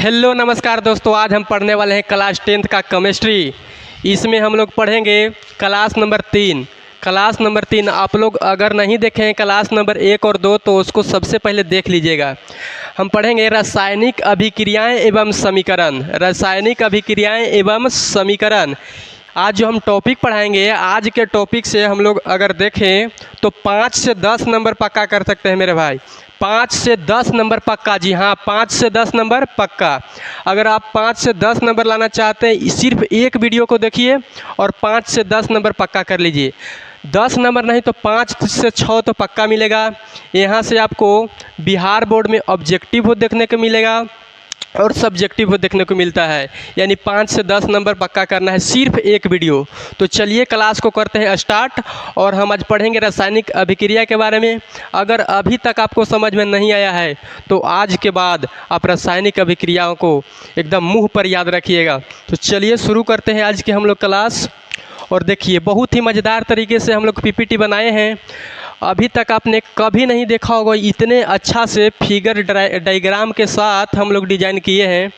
Hello नमस्कार दोस्तों, आज हम पढ़ने वाले हैं क्लास 10th का केमिस्ट्री। इसमें हम लोग पढ़ेंगे क्लास नंबर 3। क्लास नंबर 3 आप लोग अगर नहीं देखे हैं क्लास नंबर 1 और 2 तो उसको सबसे पहले देख लीजिएगा। हम पढ़ेंगे रासायनिक अभिक्रियाएं एवं समीकरण। रासायनिक अभिक्रियाएं एवं समीकरण आज जो हम टॉपिक पढ़ाएंगे, आज के टॉपिक से हम लोग अगर देखें तो 5 से 10 नंबर पक्का कर सकते हैं मेरे भाई। 5 से 10 नंबर पक्का, जी हाँ 5 से 10 नंबर पक्का। अगर आप 5 से 10 नंबर लाना चाहते हैं सिर्फ एक वीडियो को देखिए और 5 से 10 नंबर पक्का कर लीजिए। 10 नंबर नहीं तो 5 से 6 तो पक्का मिलेगा। यहाँ से आपको बिहार बोर्ड में ऑब्जेक्टिव हो देखने को मिलेगा और सब्जेक्टिव हो देखने को मिलता है, यानी 5 से 10 नंबर पक्का करना है सिर्फ एक वीडियो। तो चलिए क्लास को करते हैं स्टार्ट और हम आज पढ़ेंगे रासायनिक अभिक्रिया के बारे में। अगर अभी तक आपको समझ में नहीं आया है तो आज के बाद आप रासायनिक अभिक्रियाओं को एकदम मुंह पर याद रखिएगा। तो चलिए शुरू करते हैं आज की हम लोग क्लास। और देखिए बहुत ही मज़ेदार तरीके से हम लोग पीपीटी बनाए हैं। अभी तक आपने कभी नहीं देखा होगा इतने अच्छा से फिगर डायग्राम के साथ हम लोग डिज़ाइन किए हैं।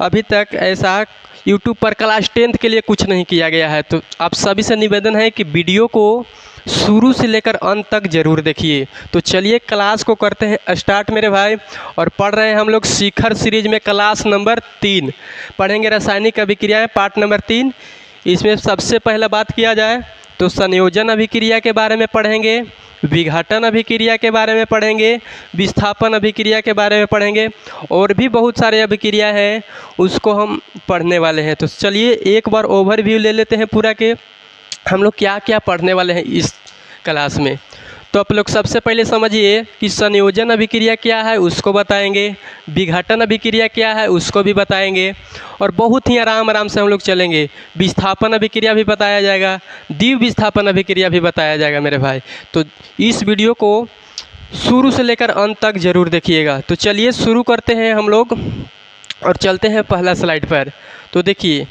अभी तक ऐसा यूट्यूब पर क्लास 10th के लिए कुछ नहीं किया गया है। तो आप सभी से निवेदन है कि वीडियो को शुरू से लेकर अंत तक ज़रूर देखिए। तो चलिए क्लास को करते हैं स्टार्ट मेरे भाई। और पढ़ रहे हैं हम लोग शिखर सीरीज में क्लास नंबर 3 पढ़ेंगे रासायनिक अभिक्रियाएँ पार्ट नंबर 3। इसमें सबसे पहला बात किया जाए तो संयोजन अभिक्रिया के बारे में पढ़ेंगे, विघटन अभिक्रिया के बारे में पढ़ेंगे, विस्थापन अभिक्रिया के बारे में पढ़ेंगे और भी बहुत सारे अभिक्रिया हैं उसको हम पढ़ने वाले हैं। तो चलिए एक बार ओवरव्यू ले लेते हैं पूरा के हम लोग क्या क्या पढ़ने वाले हैं इस क्लास में। तो आप लोग सबसे पहले समझिए कि संयोजन अभिक्रिया क्या है उसको बताएंगे, विघटन अभिक्रिया क्या है उसको भी बताएंगे और बहुत ही आराम से हम लोग चलेंगे। विस्थापन अभिक्रिया भी बताया जाएगा, द्विविस्थापन अभिक्रिया भी बताया जाएगा मेरे भाई। तो इस वीडियो को शुरू से लेकर अंत तक ज़रूर देखिएगा। तो चलिए शुरू करते हैं हम लोग और चलते हैं पहला स्लाइड पर। तो देखिए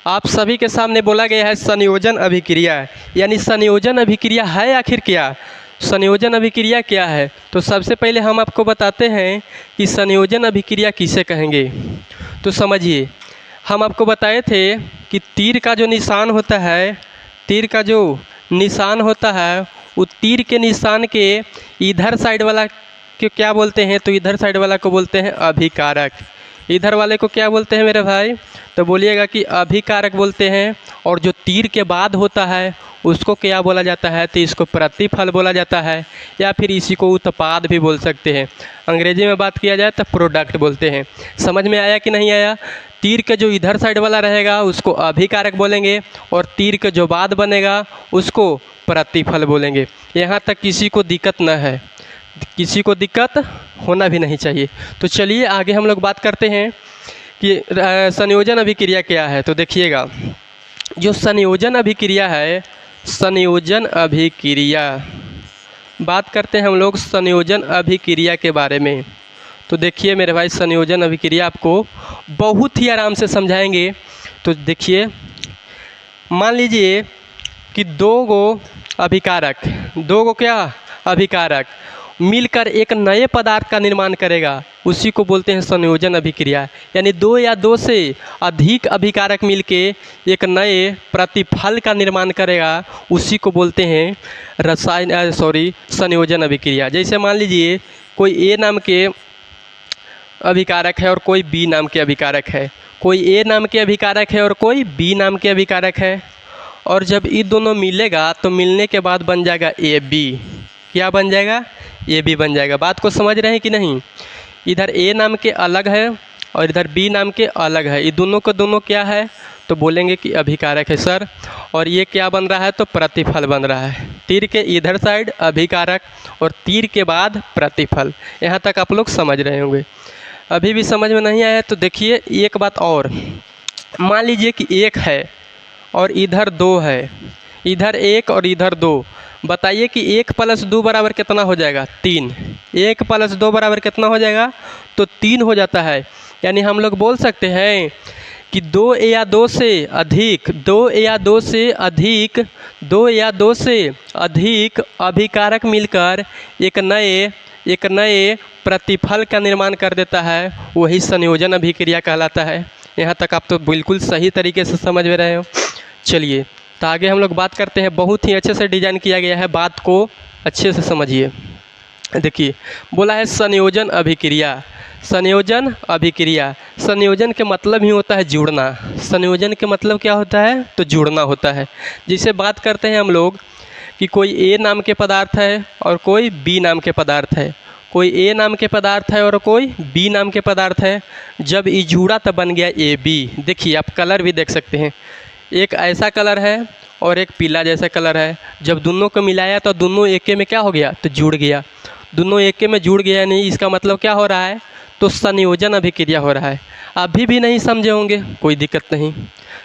आप सभी के सामने बोला गया है संयोजन अभिक्रिया, यानी संयोजन अभिक्रिया है आखिर क्या, संयोजन अभिक्रिया क्या है। तो सबसे पहले हम आपको बताते हैं कि संयोजन अभिक्रिया किसे कहेंगे। तो समझिए हम आपको बताए थे कि तीर का जो निशान होता है, तीर का जो निशान होता है वो तीर के निशान के इधर साइड वाला को क्या बोलते हैं, तो इधर साइड वाला को बोलते हैं अभिकारक। इधर वाले को क्या बोलते हैं मेरे भाई, तो बोलिएगा कि अभिकारक बोलते हैं। और जो तीर के बाद होता है उसको क्या बोला जाता है, तो इसको प्रतिफल बोला जाता है या फिर इसी को उत्पाद भी बोल सकते हैं। अंग्रेजी में बात किया जाए तो प्रोडक्ट बोलते हैं। समझ में आया कि नहीं आया। तीर के जो इधर साइड वाला रहेगा उसको अभिकारक बोलेंगे और तीर के जो बाद बनेगा उसको प्रतिफल बोलेंगे। यहाँ तक किसी को दिक्कत न है, किसी को दिक्कत होना भी नहीं चाहिए। तो चलिए आगे हम लोग बात करते हैं कि संयोजन अभिक्रिया क्या है। तो देखिएगा जो संयोजन अभिक्रिया है, संयोजन अभिक्रिया बात करते हैं हम लोग संयोजन अभिक्रिया के बारे में। तो देखिए मेरे भाई संयोजन अभिक्रिया आपको बहुत ही आराम से समझाएंगे। तो देखिए मान लीजिए कि दो अभिकारक मिलकर एक नए पदार्थ का निर्माण करेगा, उसी को बोलते हैं संयोजन अभिक्रिया। यानी दो या दो से अधिक अभिकारक मिलके एक नए प्रतिफल का निर्माण करेगा, उसी को बोलते हैं संयोजन अभिक्रिया। जैसे मान लीजिए कोई ए नाम के अभिकारक है और कोई बी नाम के अभिकारक है, कोई ए नाम के अभिकारक है और कोई बी नाम के अभिकारक है। और जब ये दोनों मिलेगा तो मिलने के बाद बन जाएगा ए बी। क्या बन जाएगा, ए बी बन जाएगा। बात को समझ रहे हैं कि नहीं। इधर ए नाम के अलग है और इधर बी नाम के अलग है, ये दोनों को दोनों क्या है तो बोलेंगे कि अभिकारक है सर। और ये क्या बन रहा है तो प्रतिफल बन रहा है। तीर के इधर साइड अभिकारक और तीर के बाद प्रतिफल। यहाँ तक आप लोग समझ रहे होंगे। अभी भी समझ में नहीं आया तो देखिए एक बात और, मान लीजिए कि एक है और इधर दो है, इधर एक और इधर दो। बताइए कि 1 + 2 बराबर कितना हो जाएगा, 3। 1 + 2 बराबर कितना हो जाएगा तो 3 हो जाता है। यानी हम लोग बोल सकते हैं कि 2 या 2 से अधिक अभिकारक मिलकर एक नए एक नए प्रतिफल का निर्माण कर देता है, वही संयोजन अभिक्रिया कहलाता है। यहाँ तक आप तो बिल्कुल सही तरीके से समझ में रहे हो। चलिए तो आगे हम लोग बात करते हैं। बहुत ही अच्छे से डिजाइन किया गया है, बात को अच्छे से समझिए। देखिए बोला है संयोजन अभिक्रिया। संयोजन अभिक्रिया, संयोजन के मतलब ही होता है जुड़ना। संयोजन के मतलब क्या होता है? तो जुड़ना होता है। जिसे बात करते हैं हम लोग कि कोई ए नाम के पदार्थ है और कोई बी नाम के पदार्थ है, कोई ए नाम के पदार्थ है और कोई बी नाम के पदार्थ है। जब ये जुड़ा तब बन गया ए बी। देखिए आप कलर भी देख सकते हैं, एक ऐसा कलर है और एक पीला जैसा कलर है। जब दोनों को मिलाया तो दोनों एके में क्या हो गया? तो जुड़ गया। दोनों एके में जुड़ गया, नहीं इसका मतलब क्या हो रहा है? तो संयोजन अभिक्रिया हो रहा है। अभी भी नहीं समझे होंगे, कोई दिक्कत नहीं।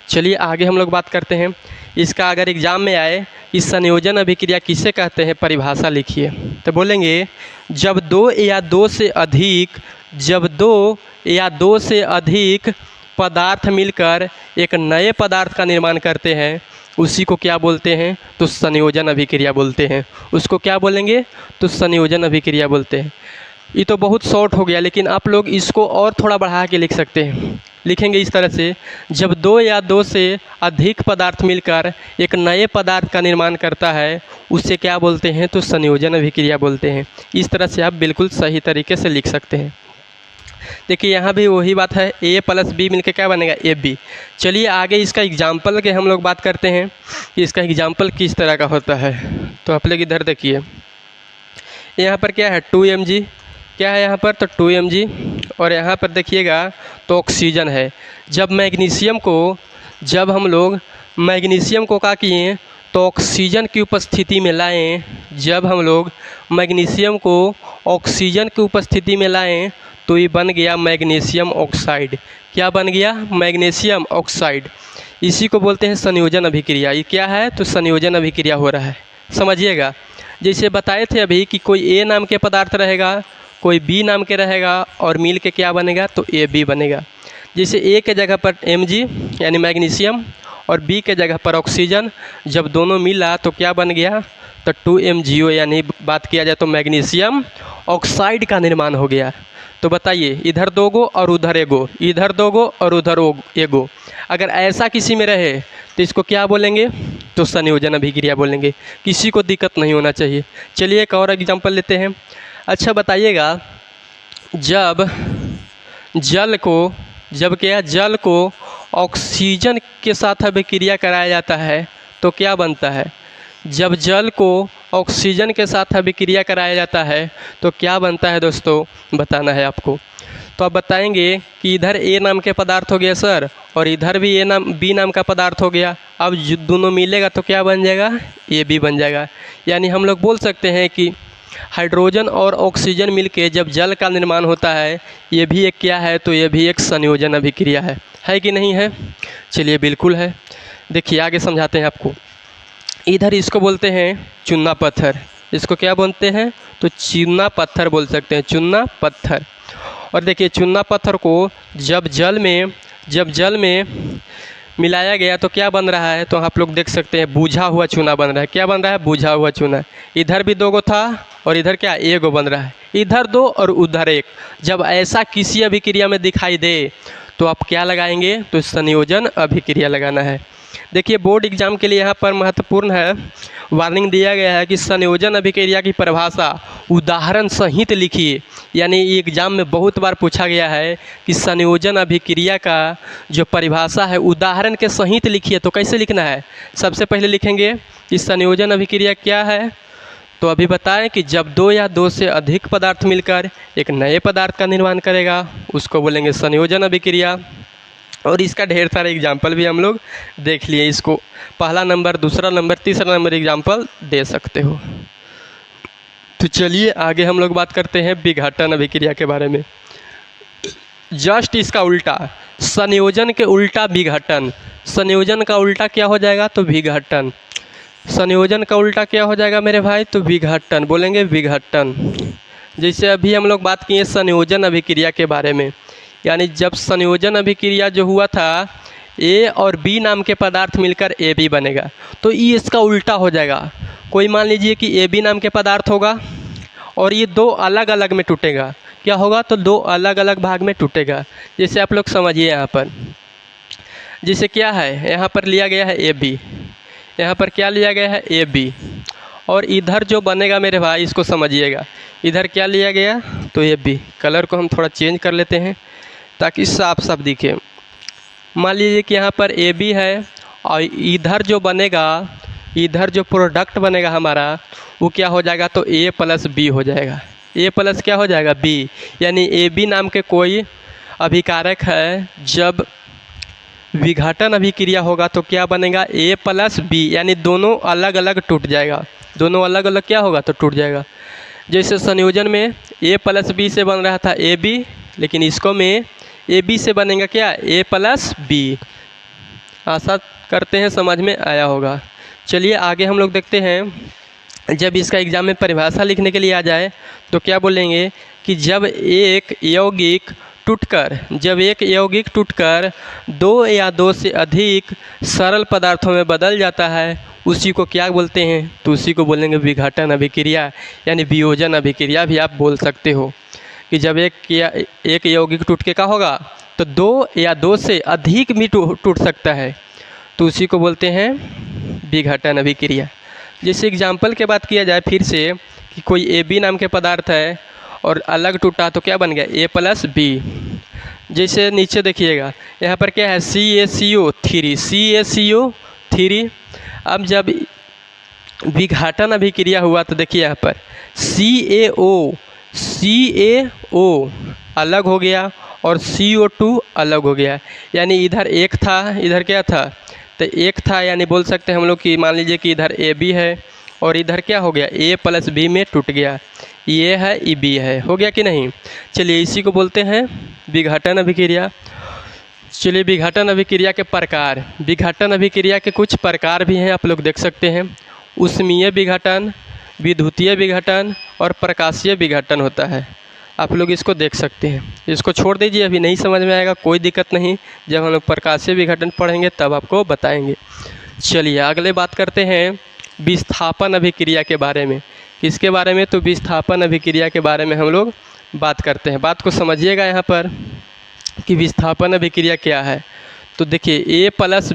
चलिए आगे हम लोग बात करते हैं। इसका अगर एग्ज़ाम में आए इस संयोजन अभिक्रिया किसे कहते हैं, परिभाषा लिखिए। तो बोलेंगे जब दो या दो से अधिक पदार्थ मिलकर एक नए पदार्थ का निर्माण करते हैं, उसी को क्या बोलते हैं? तो संयोजन अभिक्रिया बोलते हैं। उसको क्या बोलेंगे? तो संयोजन अभिक्रिया बोलते हैं। ये तो बहुत शॉर्ट हो गया, लेकिन आप लोग इसको और थोड़ा बढ़ा के लिख सकते हैं। लिखेंगे इस तरह से, जब दो या दो से अधिक पदार्थ मिलकर एक नए पदार्थ का निर्माण करता है, उसे क्या बोलते हैं? तो संयोजन अभिक्रिया बोलते हैं। इस तरह से आप बिल्कुल सही तरीके से लिख सकते हैं। देखिए यहाँ भी वही बात है, ए प्लस बी मिलकर क्या बनेगा? A B. चलिए आगे इसका एग्जाम्पल के हम लोग बात करते हैं कि इसका एग्जाम्पल किस तरह का होता है। तो आप लोग इधर देखिए, यहाँ पर क्या है? 2mg। क्या है यहाँ पर? तो 2mg। और यहाँ पर देखिएगा तो ऑक्सीजन है। जब हम लोग मैग्नीशियम को क्या किए? तो ऑक्सीजन की उपस्थिति में लाएं। जब हम लोग मैग्नीशियम को ऑक्सीजन की उपस्थिति में लाएं तो ये बन गया मैग्नीशियम ऑक्साइड। क्या बन गया? Magnesium oxide. इसी को बोलते हैं संयोजन अभिक्रिया। ये क्या है? तो संयोजन अभिक्रिया हो रहा है, समझिएगा। जैसे बताए थे अभी कि कोई ए नाम के पदार्थ रहेगा, कोई बी नाम के रहेगा और मिल के क्या बनेगा? तो ए बी बनेगा। जैसे ए के जगह पर Mg यानी मैग्नीशियम और बी के जगह पर ऑक्सीजन, जब दोनों मिला तो क्या बन गया? तो 2MgO, यानी बात किया जाए तो मैग्नीशियम ऑक्साइड का निर्माण हो गया। तो बताइए, इधर 2 गो और उधर 1 गो, इधर 2 गो और उधर 1 गो, अगर ऐसा किसी में रहे तो इसको क्या बोलेंगे? तो संयोजन अभिक्रिया बोलेंगे। किसी को दिक्कत नहीं होना चाहिए। चलिए एक और एग्जांपल लेते हैं। अच्छा बताइएगा, जब जल को ऑक्सीजन के साथ अभिक्रिया कराया जाता है तो क्या बनता है? जब जल को ऑक्सीजन के साथ अभिक्रिया कराया जाता है तो क्या बनता है दोस्तों? बताना है आपको। तो आप बताएंगे कि इधर ए नाम के पदार्थ हो गया सर, और इधर भी बी नाम का पदार्थ हो गया। अब दोनों मिलेगा तो क्या बन जाएगा? ए बी बन जाएगा। यानी हम लोग बोल सकते हैं कि हाइड्रोजन और ऑक्सीजन मिलके जब जल का निर्माण होता है, ये भी एक क्या है? तो ये भी एक संयोजन अभिक्रिया है कि नहीं है? चलिए बिल्कुल है। देखिए आगे समझाते हैं आपको। इधर इसको बोलते हैं चूना पत्थर। इसको क्या बोलते हैं? तो चूना पत्थर बोल सकते हैं, चूना पत्थर। और देखिए चूना पत्थर को जब जल में मिलाया गया तो क्या बन रहा है? तो आप लोग देख सकते हैं बुझा हुआ चूना बन रहा है। क्या बन रहा है? बुझा हुआ चूना। इधर भी 2 गो था और इधर क्या? 1 गो बन रहा है। इधर 2 और उधर 1। जब ऐसा किसी अभिक्रिया में दिखाई दे तो आप क्या लगाएंगे? तो संयोजन अभिक्रिया लगाना है। देखिए बोर्ड एग्जाम के लिए यहाँ पर महत्वपूर्ण है, वार्निंग दिया गया है कि संयोजन अभिक्रिया की परिभाषा उदाहरण सहित लिखिए। यानी एग्जाम में बहुत बार पूछा गया है कि संयोजन अभिक्रिया का जो परिभाषा है उदाहरण के सहित लिखिए। तो कैसे लिखना है? सबसे पहले लिखेंगे कि संयोजन अभिक्रिया क्या है। तो अभी बताएं कि जब 2 या 2 से अधिक पदार्थ मिलकर एक नए पदार्थ का निर्माण करेगा, उसको बोलेंगे संयोजन अभिक्रिया। और इसका ढेर सारे एग्जाम्पल भी हम लोग देख लिए। इसको पहला नंबर, दूसरा नंबर, तीसरा नंबर एग्जाम्पल दे सकते हो। तो चलिए आगे हम लोग बात करते हैं विघटन अभिक्रिया के बारे में। जस्ट इसका उल्टा, संयोजन के उल्टा विघटन। संयोजन का उल्टा क्या हो जाएगा? तो विघटन। संयोजन का उल्टा क्या हो जाएगा मेरे भाई? तो विघटन। बोलेंगे विघटन। जैसे अभी हम लोग बात किए संयोजन अभिक्रिया के बारे में, यानी जब संयोजन अभिक्रिया जो हुआ था, ए और बी नाम के पदार्थ मिलकर ए बी बनेगा, तो ये इसका उल्टा हो जाएगा। कोई मान लीजिए कि ए बी नाम के पदार्थ होगा और ये दो अलग अलग में टूटेगा। क्या होगा? तो दो अलग अलग भाग में टूटेगा। जैसे आप लोग समझिए यहाँ पर, जैसे क्या है, यहाँ पर लिया गया है ए बी, यहाँ पर क्या लिया गया है ए बी, और इधर जो बनेगा मेरे भाई इसको समझिएगा, इधर क्या लिया गया तो ए बी। कलर को हम थोड़ा चेंज कर लेते हैं ताकि साफ साफ दिखे। मान लीजिए कि यहाँ पर ए बी है और इधर जो बनेगा, इधर जो प्रोडक्ट बनेगा हमारा वो क्या हो जाएगा तो ए प्लस बी हो जाएगा। ए प्लस क्या हो जाएगा बी, यानी ए बी नाम के कोई अभिकारक है, जब विघटन अभिक्रिया होगा तो क्या बनेगा ए प्लस बी, यानी दोनों अलग अलग टूट जाएगा। दोनों अलग अलग क्या होगा तो टूट जाएगा। जैसे संयोजन में ए प्लस बी से बन रहा था ए बी, लेकिन इसको में ए बी से बनेगा क्या ए प्लस बी। आशा करते हैं समझ में आया होगा। चलिए आगे हम लोग देखते हैं। जब इसका एग्ज़ाम में परिभाषा लिखने के लिए आ जाए तो क्या बोलेंगे कि जब एक यौगिक टूटकर दो या दो से अधिक सरल पदार्थों में बदल जाता है उसी को क्या बोलते हैं तो उसी को बोलेंगे विघटन अभिक्रिया, यानी वियोजन अभिक्रिया भी आप बोल सकते हो। कि जब एक यौगिक टूट के क्या होगा तो दो या दो से अधिक भी टूट सकता है तो उसी को बोलते हैं विघटन अभिक्रिया। जैसे एग्जाम्पल के बात किया जाए फिर से कि कोई ए बी नाम के पदार्थ है और अलग टूटा तो क्या बन गया ए प्लस बी। जैसे नीचे देखिएगा यहाँ पर क्या है CaCO3। अब जब विघटन अभिक्रिया हुआ तो देखिए यहाँ पर CaO अलग हो गया और CO2 अलग हो गया, यानी इधर एक था इधर क्या था तो एक था, यानी बोल सकते हैं हम लोग कि मान लीजिए कि इधर ए बी है और इधर क्या हो गया ए प्लस बी में टूट गया, ये है ई बी है, हो गया कि नहीं। चलिए इसी को बोलते हैं विघटन अभिक्रिया। चलिए विघटन अभिक्रिया के प्रकार, विघटन अभिक्रिया के कुछ प्रकार भी हैं आप लोग देख सकते हैं। ऊष्मीय विघटन, विद्युतीय विघटन और प्रकाशीय विघटन होता है। आप लोग इसको देख सकते हैं। इसको छोड़ दीजिए, अभी नहीं समझ में आएगा कोई दिक्कत नहीं, जब हम लोग प्रकाशीय विघटन पढ़ेंगे तब आपको बताएंगे। चलिए अगले बात करते हैं विस्थापन अभिक्रिया के बारे में। किसके बारे में तो विस्थापन अभिक्रिया के बारे में हम लोग बात करते हैं। बात को समझिएगा यहाँ पर कि विस्थापन अभिक्रिया क्या है। तो देखिए ए प्लस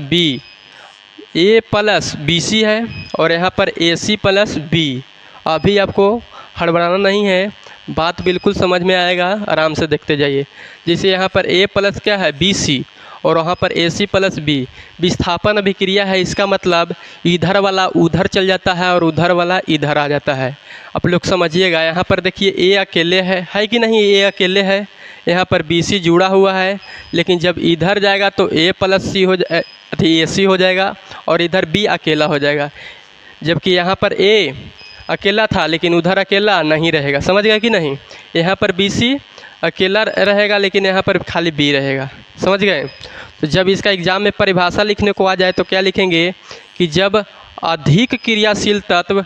बी सी है और यहाँ पर ए सी प्लस बी। अभी आपको हड़बड़ाना नहीं है, बात बिल्कुल समझ में आएगा, आराम से देखते जाइए। जैसे यहाँ पर ए प्लस क्या है बी सी और वहाँ पर ए सी प्लस बी, विस्थापन अभिक्रिया है, इसका मतलब इधर वाला उधर चल जाता है और उधर वाला इधर आ जाता है। आप लोग समझिएगा यहाँ पर देखिए ए अकेले है कि नहीं, ए अकेले है, यहाँ पर बी सी जुड़ा हुआ है, लेकिन जब इधर जाएगा तो ए प्लस सी ए सी हो जाएगा और इधर बी अकेला हो जाएगा। जबकि यहाँ पर ए अकेला था लेकिन उधर अकेला नहीं रहेगा, समझ गए कि नहीं। यहाँ पर बी सी अकेला रहेगा लेकिन यहाँ पर खाली बी रहेगा, समझ गए। तो जब इसका एग्ज़ाम में परिभाषा लिखने को आ जाए तो क्या लिखेंगे कि जब अधिक क्रियाशील तत्व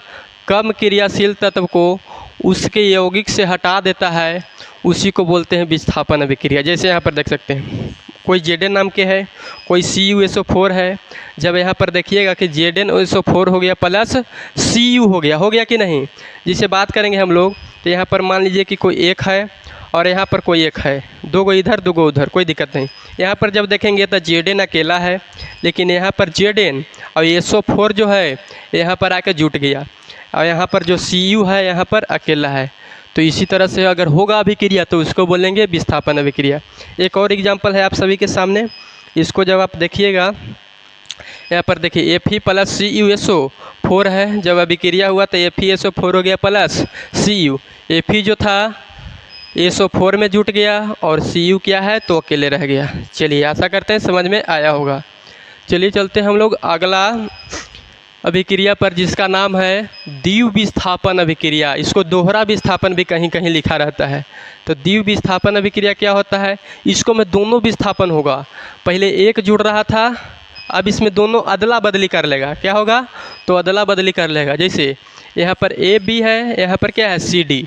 कम क्रियाशील तत्व को उसके यौगिक से हटा देता है उसी को बोलते हैं विस्थापन अभिक्रिया। जैसे यहाँ पर देख सकते हैं कोई Zn नाम के है, कोई CuSO4 है। जब यहाँ पर देखिएगा कि ZnSO4 हो गया प्लस Cu हो गया कि नहीं। जिसे बात करेंगे हम लोग तो यहाँ पर मान लीजिए कि कोई एक है और यहाँ पर कोई एक है, दो गो इधर दो गो उधर, कोई दिक्कत नहीं। यहाँ पर जब देखेंगे तो Zn अकेला है, लेकिन यहाँ पर Zn और SO4 जो है यहाँ पर आके जुट गया और यहाँ पर जो Cu है यहाँ पर अकेला है। तो इसी तरह से अगर होगा अभिक्रिया तो उसको बोलेंगे विस्थापन अभिक्रिया। एक और एग्जांपल है आप सभी के सामने, इसको जब आप देखिएगा यहाँ पर देखिए Fe प्लस CuSO4 है, जब अभिक्रिया हुआ तो FeSO4 हो गया प्लस Cu। Fe जो था SO4 में जुट गया और Cu क्या है तो अकेले रह गया। चलिए आशा करते हैं समझ में आया होगा। चलिए चलते हैं हम लोग अगला अभिक्रिया पर, जिसका नाम है द्विविस्थापन अभिक्रिया। इसको दोहरा विस्थापन भी कहीं कहीं लिखा रहता है। तो द्विविस्थापन अभिक्रिया क्या होता है, इसको में दोनों विस्थापन होगा। पहले एक जुड़ रहा था, अब इसमें दोनों अदला बदली कर लेगा। क्या होगा तो अदला बदली कर लेगा। जैसे यहाँ पर ए बी है, यहाँ पर क्या है सी डी।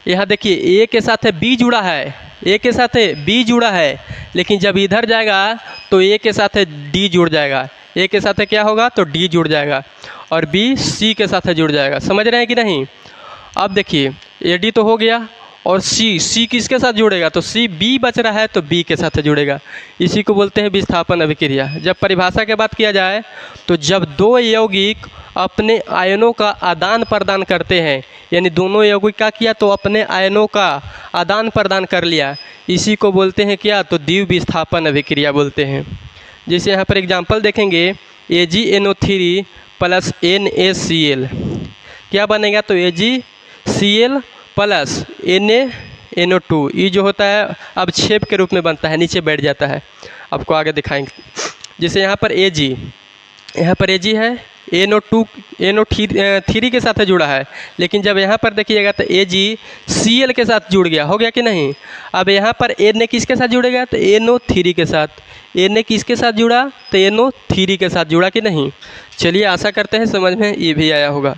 यहाँ देखिए ए के साथ है बी जुड़ा है, ए के साथ है बी जुड़ा है, लेकिन जब इधर जाएगा तो ए के साथ है डी जुड़ जाएगा, ए के साथ क्या होगा तो डी जुड़ जाएगा और बी सी के साथ जुड़ जाएगा। समझ रहे हैं कि नहीं। अब देखिए AD तो हो गया, और C किसके साथ जुड़ेगा, तो C B बच रहा है तो B के साथ जुड़ेगा। इसी को बोलते हैं विस्थापन अभिक्रिया। जब परिभाषा की बात किया जाए तो जब दो यौगिक अपने आयनों का आदान प्रदान करते हैं, यानी दोनों यौगिक क्या किया, तो अपने आयनों का आदान प्रदान कर लिया, इसी को बोलते हैं क्या, तो द्विविस्थापन अभिक्रिया बोलते हैं। जैसे यहाँ पर एग्जाम्पल देखेंगे, AgNO3 प्लस NaCl क्या बनेगा, तो AgCl प्लस NaNO2, ये जो होता है अब छेप के रूप में बनता है, नीचे बैठ जाता है। आपको आगे दिखाएंगे। जैसे यहाँ पर Ag है, NO3 के साथ जुड़ा है, लेकिन जब यहाँ पर देखिएगा तो AgCl के साथ जुड़ गया, हो गया कि नहीं। अब यहाँ पर Na किसके साथ जुड़ेगा, तो NO3 के साथ। Na किसके साथ जुड़ा, तो NO3 के साथ जुड़ा कि नहीं। चलिए आशा करते हैं समझ में ये भी आया होगा।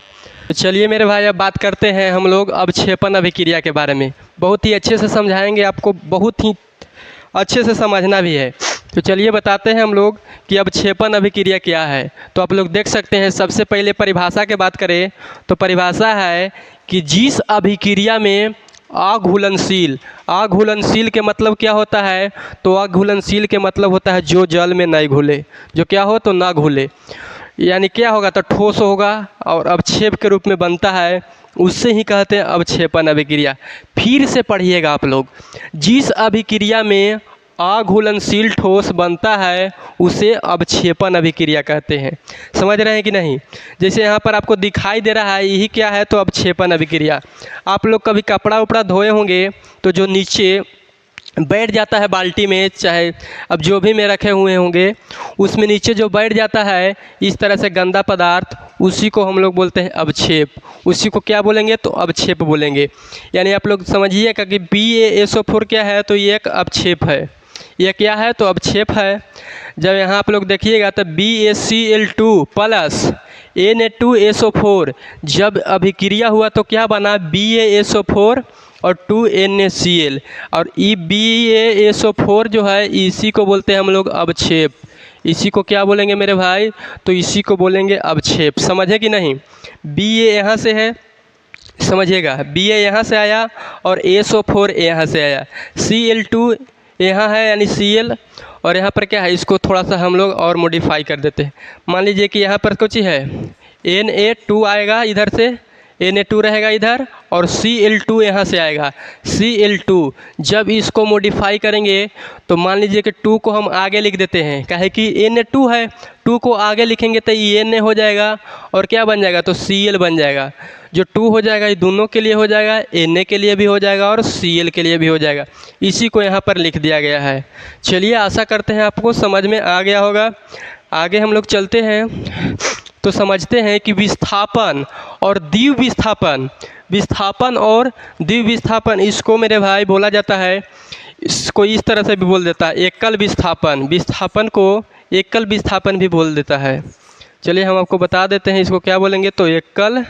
तो चलिए मेरे भाई अब बात करते हैं हम लोग अवक्षेपण अभिक्रिया के बारे में। बहुत ही अच्छे से समझाएंगे आपको, बहुत ही अच्छे से समझना भी है। तो चलिए बताते हैं हम लोग कि अवक्षेपण अभिक्रिया क्या है। तो आप लोग देख सकते हैं, सबसे पहले परिभाषा की बात करें तो परिभाषा है कि जिस अभिक्रिया में अघुलनशील के मतलब क्या होता है, तो अघुलनशील के मतलब होता है जो जल में नहीं घुले, जो क्या हो तो ना घुले, यानी क्या होगा, तो ठोस होगा और अवक्षेप के रूप में बनता है, उससे ही कहते हैं अवक्षेपण अभिक्रिया। फिर से पढ़िएगा आप लोग, जिस अभिक्रिया में अघुलनशील ठोस बनता है उसे अवक्षेपण अभिक्रिया कहते हैं। समझ रहे हैं कि नहीं। जैसे यहाँ पर आपको दिखाई दे रहा है, यही क्या है, तो अवक्षेपण अभिक्रिया। आप लोग कभी कपड़ा उपड़ा धोए होंगे तो जो नीचे बैठ जाता है बाल्टी में, चाहे अब जो भी में रखे हुए होंगे, उसमें नीचे जो बैठ जाता है इस तरह से गंदा पदार्थ, उसी को हम लोग बोलते हैं अवक्षेप। उसी को क्या बोलेंगे, तो अवक्षेप बोलेंगे। यानी आप लोग समझिएगा कि BaSO4 क्या है, तो ये एक अवक्षेप है। यह क्या है, तो अवक्षेप है। जब यहाँ आप लोग देखिएगा तो BaCl2 प्लस Na2SO4 जब अभिक्रिया हुआ तो क्या बना, BaSO4 और 2NaCl, और ये BaSO4 जो है इसी को बोलते हैं हम लोग अवक्षेप। इसी को क्या बोलेंगे मेरे भाई, तो इसी को बोलेंगे अवक्षेप। समझे कि नहीं। Ba यहाँ से है, समझिएगा, Ba यहाँ से आया और SO4 यहाँ से आया, Cl2 यहाँ है यानी Cl, और यहाँ पर क्या है, इसको थोड़ा सा हम लोग और मॉडिफाई कर देते हैं। मान लीजिए कि यहाँ पर कुछ है, Na2 आएगा इधर से, Na2 रहेगा इधर, और Cl2 यहाँ से आएगा, Cl2। जब इसको मॉडिफाई करेंगे तो मान लीजिए कि 2 को हम आगे लिख देते हैं, काहे कि Na2 है, 2 को आगे लिखेंगे तो ये Na हो जाएगा, और क्या बन जाएगा, तो Cl बन जाएगा। जो 2 हो जाएगा ये दोनों के लिए हो जाएगा, Na के लिए भी हो जाएगा और Cl के लिए भी हो जाएगा। इसी को यहाँ पर लिख दिया गया है। चलिए आशा करते हैं आपको समझ में आ गया होगा। आगे हम लोग चलते हैं तो समझते हैं कि विस्थापन और द्विविस्थापन, विस्थापन और द्विविस्थापन, इसको मेरे भाई बोला जाता है, इसको इस तरह से भी बोल देता है एकल विस्थापन। विस्थापन को एकल विस्थापन भी बोल देता है। चलिए हम आपको बता देते हैं इसको क्या बोलेंगे, तो एकल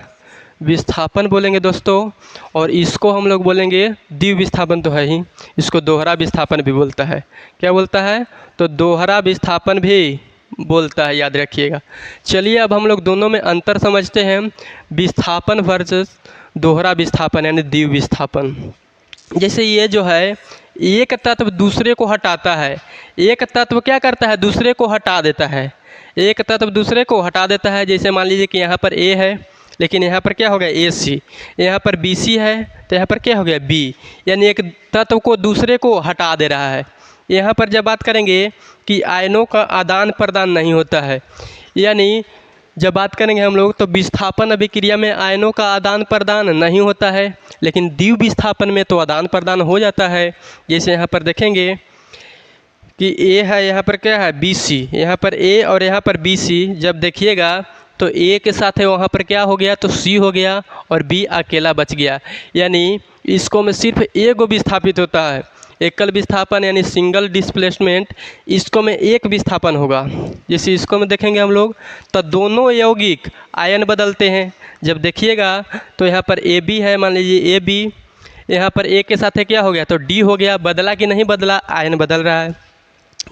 विस्थापन बोलेंगे दोस्तों, और इसको हम लोग बोलेंगे द्विविस्थापन तो है ही, इसको दोहरा विस्थापन भी बोलता है। क्या बोलता है, तो दोहरा विस्थापन भी बोलता है, याद रखिएगा। चलिए अब हम लोग दोनों में अंतर समझते हैं, विस्थापन वर्सेस दोहरा विस्थापन यानी द्विविस्थापन। जैसे ये जो है, एक तत्व दूसरे को हटाता है, एक तत्व क्या करता है, दूसरे को हटा देता है, एक तत्व दूसरे को हटा देता है। जैसे मान लीजिए कि यहाँ पर A है, लेकिन यहाँ पर क्या हो गया AC, यहाँ पर BC है तो यहाँ पर क्या हो गया B, यानी एक तत्व को दूसरे को हटा दे रहा है। यहाँ पर जब बात करेंगे कि आयनों का आदान प्रदान नहीं होता है, यानी जब बात करेंगे हम लोग तो विस्थापन अभिक्रिया में आयनों का आदान प्रदान नहीं होता है, लेकिन द्विविस्थापन में तो आदान प्रदान हो जाता है। जैसे यहाँ पर देखेंगे कि A है, यहाँ पर क्या है BC, यहाँ पर A और यहाँ पर BC जब देखिएगा तो A के साथ है वहाँ पर क्या हो गया, तो C हो गया और B अकेला बच गया। यानी इसको में सिर्फ एक विस्थापित होता है, एकल विस्थापन यानी सिंगल डिस्प्लेसमेंट, इसको में एक विस्थापन होगा। जैसे इसको में देखेंगे हम लोग तो दोनों यौगिक आयन बदलते हैं। जब देखिएगा तो यहाँ पर AB है, मान लीजिए AB, यहाँ पर A के साथ है क्या हो गया, तो D हो गया। बदला कि नहीं बदला, आयन बदल रहा है।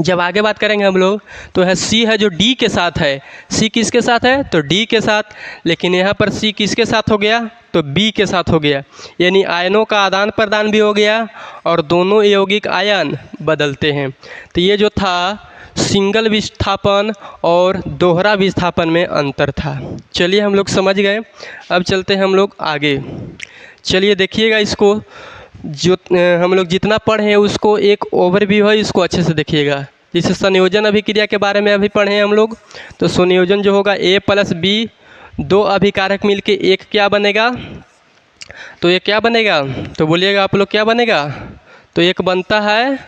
जब आगे बात करेंगे हम लोग तो है C है जो D के साथ है, C किसके साथ है, तो D के साथ, लेकिन यहाँ पर C किसके साथ हो गया, तो बी के साथ हो गया, यानी आयनों का आदान प्रदान भी हो गया और दोनों यौगिक आयन बदलते हैं। तो ये जो था सिंगल विस्थापन और दोहरा विस्थापन में अंतर था। चलिए हम लोग समझ गए, अब चलते हैं हम लोग आगे। चलिए देखिएगा इसको, जो हम लोग जितना पढ़े हैं उसको एक ओवरव्यू है, इसको अच्छे से देखिएगा। जैसे संयोजन अभिक्रिया के बारे में अभी पढ़े हैं हम लोग, तो संयोजन जो होगा A + B, दो अभिकारक मिलके एक क्या बनेगा, तो ये क्या बनेगा, तो बोलिएगा आप लोग क्या बनेगा, तो एक बनता है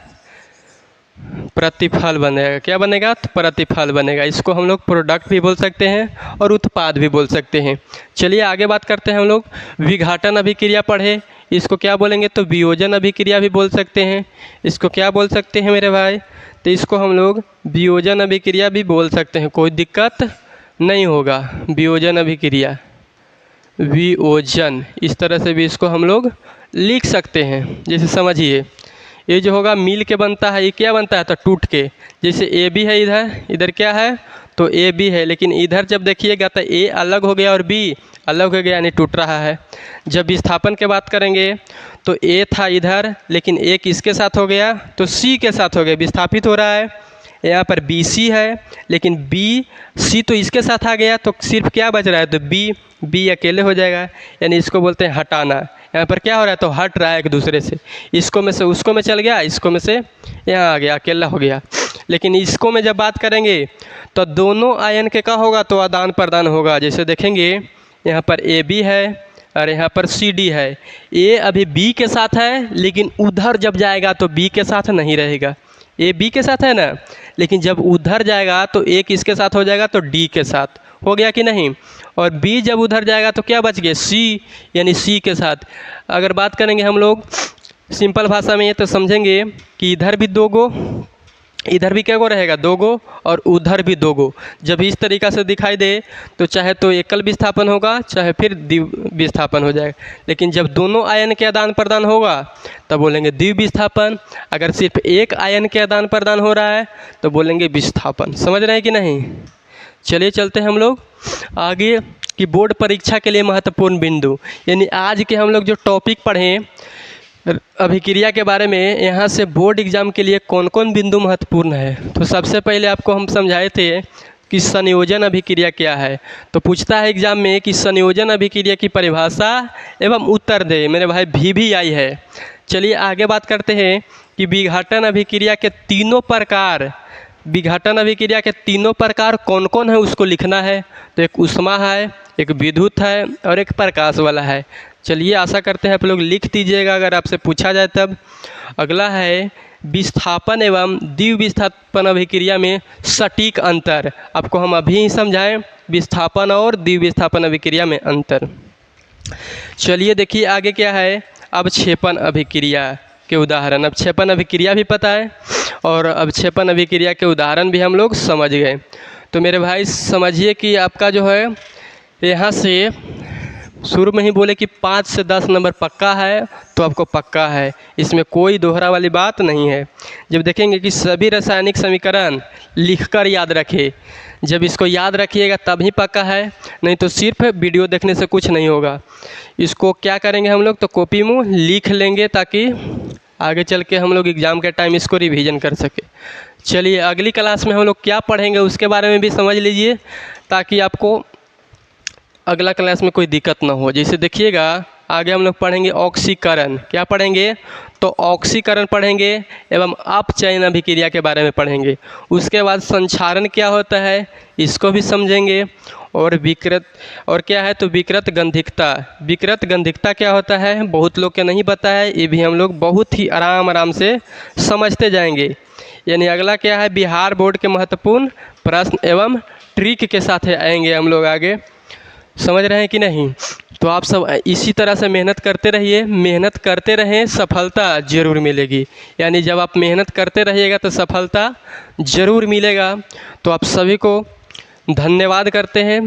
प्रतिफल बनेगा। क्या बनेगा, तो प्रतिफल बनेगा। इसको हम लोग प्रोडक्ट भी बोल सकते हैं और उत्पाद भी बोल सकते हैं। चलिए आगे बात करते हैं हम लोग। विघाटन अभिक्रिया पढ़े, इसको क्या बोलेंगे, तो वियोजन अभिक्रिया भी बोल सकते हैं। इसको क्या बोल सकते हैं मेरे भाई, तो इसको हम लोग वियोजन अभिक्रिया भी बोल सकते हैं, कोई दिक्कत नहीं होगा। वियोजन अभिक्रिया, वियोजन, इस तरह से भी इसको हम लोग लिख सकते हैं। जैसे समझिए, ये जो होगा मिल के बनता है, ये क्या बनता है, तो टूट के। जैसे ए बी है, इधर इधर क्या है, तो ए बी है, लेकिन इधर जब देखिएगा तो ए अलग हो गया और बी अलग हो गया, यानी टूट रहा है। जब विस्थापन की बात करेंगे तो ए था इधर, लेकिन ए किसके साथ हो गया, तो सी के साथ हो गया, विस्थापित हो रहा है। यहाँ पर बी सी है, लेकिन बी सी तो इसके साथ आ गया, तो सिर्फ क्या बच रहा है, तो बी अकेले हो जाएगा, यानी इसको बोलते हैं हटाना। यहाँ पर क्या हो रहा है, तो हट रहा है एक दूसरे से, इसको में से उसको में चल गया, इसको में से यहाँ आ गया, अकेला हो गया। लेकिन इसको में जब बात करेंगे तो दोनों आयन के क्या होगा, तो आदान प्रदान होगा। जैसे देखेंगे यहाँ पर ए बी है और यहाँ पर सी डी है, ए अभी बी के साथ है, लेकिन उधर जब जाएगा तो बी के साथ नहीं रहेगा। ए बी के साथ है ना, लेकिन जब उधर जाएगा तो ए किसके साथ हो जाएगा, तो डी के साथ हो गया कि नहीं। और बी जब उधर जाएगा तो क्या बच गया, सी, यानी सी के साथ। अगर बात करेंगे हम लोग सिंपल भाषा में, तो समझेंगे कि इधर भी दो गो, इधर भी क्या गो रहेगा, दो गो, और उधर भी दो गो। जब इस तरीक़ा से दिखाई दे तो चाहे तो एकल विस्थापन होगा, चाहे फिर द्वि विस्थापन हो जाएगा। लेकिन जब दोनों आयन के आदान प्रदान होगा तब बोलेंगे द्वि विस्थापन। अगर सिर्फ एक आयन के आदान प्रदान हो रहा है तो बोलेंगे विस्थापन। समझ रहे हैं कि नहीं। चलिए चलते हैं हम लोग आगे कि बोर्ड परीक्षा के लिए महत्वपूर्ण बिंदु, यानी आज के हम लोग जो टॉपिक पढ़ें अभिक्रिया के बारे में, यहाँ से बोर्ड एग्ज़ाम के लिए कौन कौन बिंदु महत्वपूर्ण है। तो सबसे पहले आपको हम समझाए थे कि संयोजन अभिक्रिया क्या है। तो पूछता है एग्ज़ाम में कि संयोजन अभिक्रिया की परिभाषा एवं उत्तर दे। मेरे भाई भी आई है। चलिए आगे बात करते हैं कि विघटन अभिक्रिया के तीनों प्रकार, विघटन अभिक्रिया के तीनों प्रकार कौन कौन है उसको लिखना है। तो एक ऊष्मा है, एक विद्युत है और एक प्रकाश वाला है। चलिए आशा करते हैं आप लोग लिख दीजिएगा अगर आपसे पूछा जाए तब। अगला है विस्थापन एवं द्विविस्थापन अभिक्रिया में सटीक अंतर। आपको हम अभी ही समझाएं विस्थापन और द्विविस्थापन अभिक्रिया में अंतर। चलिए देखिए आगे क्या है, अवक्षेपण अभिक्रिया के उदाहरण। अवक्षेपण अभिक्रिया भी पता है और अवक्षेपण अभिक्रिया के उदाहरण भी हम लोग समझ गए। तो मेरे भाई समझिए कि आपका जो है यहाँ से शुरू में ही बोले कि 5 से 10 नंबर पक्का है, तो आपको पक्का है, इसमें कोई दोहरा वाली बात नहीं है। जब देखेंगे कि सभी रासायनिक समीकरण लिखकर याद रखें, जब इसको याद रखिएगा तभी पक्का है, नहीं तो सिर्फ वीडियो देखने से कुछ नहीं होगा। इसको क्या करेंगे हम लोग, तो कॉपी में लिख लेंगे ताकि आगे चल के हम लोग एग्ज़ाम के टाइम इसको रिवीजन कर सके। चलिए अगली क्लास में हम लोग क्या पढ़ेंगे उसके बारे में भी समझ लीजिए, ताकि आपको अगला क्लास में कोई दिक्कत ना हो। जैसे देखिएगा आगे हम लोग पढ़ेंगे ऑक्सीकरण। क्या पढ़ेंगे, तो ऑक्सीकरण पढ़ेंगे एवं अपचयन अभिक्रिया के बारे में पढ़ेंगे। उसके बाद संक्षारण क्या होता है इसको भी समझेंगे। और विकृत, और क्या है, तो विकृत गंधिकता। विकृत गंधिकता क्या होता है बहुत लोग के नहीं पता है, ये भी हम लोग बहुत ही आराम से समझते जाएंगे। यानी अगला क्या है, बिहार बोर्ड के महत्वपूर्ण प्रश्न एवं ट्रिक के साथ आएंगे हम लोग आगे। समझ रहे हैं कि नहीं। तो आप सब इसी तरह से मेहनत करते रहिए, मेहनत करते रहें, सफलता ज़रूर मिलेगी। यानी जब आप मेहनत करते रहिएगा तो सफलता ज़रूर मिलेगा। तो आप सभी को धन्यवाद करते हैं।